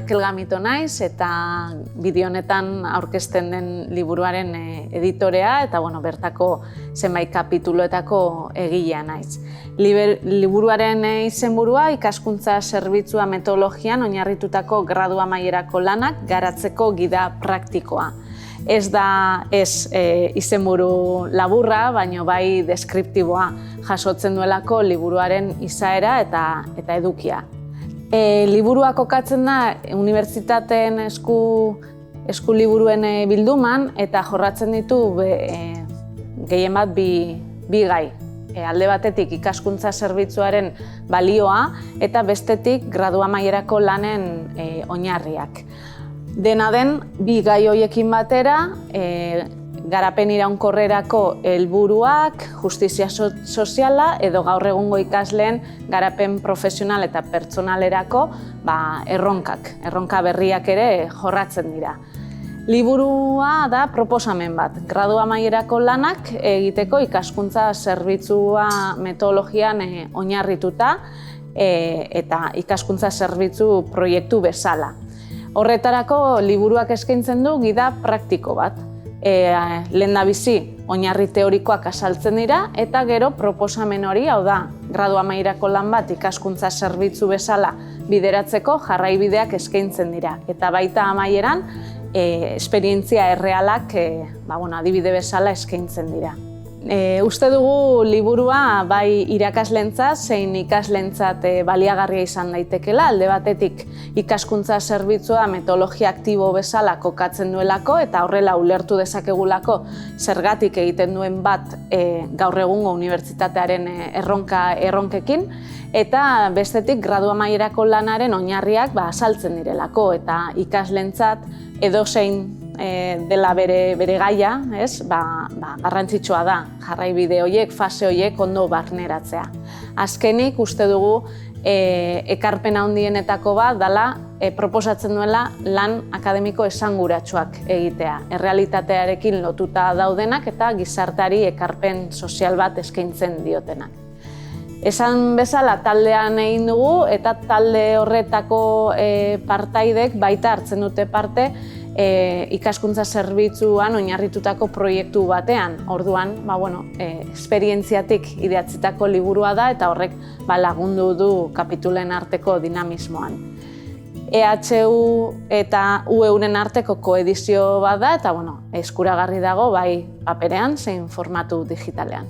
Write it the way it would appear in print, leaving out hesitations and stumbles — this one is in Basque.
Rakel Gamito naiz eta bideo honetan aurkezten den liburuaren editorea eta bertako zenbait kapituloetako egilea naiz. Liburuaren izenburua ikaskuntza zerbitzua metodologian oinarritutako gradu amaierako lanak garatzeko gida praktikoa. Ez da izenburu laburra, baina bai deskriptiboa jasotzen duelako liburuaren izaera eta edukia. Liburua kokatzen da unibertsitateen esku liburuen bilduman eta jorratzen ditu gehien bat bi gai. Alde batetik ikaskuntza zerbitzuaren balioa eta bestetik gradu amaierako lanen oinarriak. Dena den, bi gai horiekin batera, garapen iraunkorrerako helburuak, justizia soziala edo gaur egungo ikasleen garapen profesional eta pertsonalerako erronka berriak ere jorratzen dira. Liburua da proposamen bat, gradu amaierako lanak egiteko ikaskuntza zerbitzua metodologian oinarrituta eta ikaskuntza zerbitzu proiektu bezala. Horretarako liburuak eskaintzen du gida praktiko bat. Lehendabizi oinarri teorikoak azaltzen dira eta gero proposamen hori, hau da, gradu amaierako lan bat ikaskuntza zerbitzu bezala bideratzeko jarraibideak eskaintzen dira. Eta baita amaieran, esperientzia errealak adibide bezala eskaintzen dira. Uste dugu liburua bai irakaslentzat zein ikaslentzat baliagarria izan daitekeela, alde batetik ikaskuntza zerbitzua metodologia aktibo bezala kokatzen duelako eta horrela ulertu dezakegulako zergatik egiten duen bat gaur egungo unibertsitatearen erronkekin eta bestetik gradu amaierako lanaren oinarriak azaltzen direlako eta ikaslentzat edozein dela bere gaia, garrantzitsua da jarraibide horiek, fase horiek ondo barneratzea. Azkenik uste dugu ekarpen handienetako bat dela proposatzen duela lan akademiko esanguratsuak egitea, errealitatearekin lotuta daudenak eta gizarteari ekarpen sozial bat eskaintzen diotenak. Esan bezala taldean egin dugu eta talde horretako partaidek baita hartzen dute parte ikaskuntza zerbitzuan oinarritutako proiektu batean. Orduan, esperientziatik idatzitako liburua da eta horrek lagundu du kapitulen arteko dinamismoan. EHU eta UEuren arteko koedizio bat da eta eskuragarri dago bai paperean zein formatu digitalean.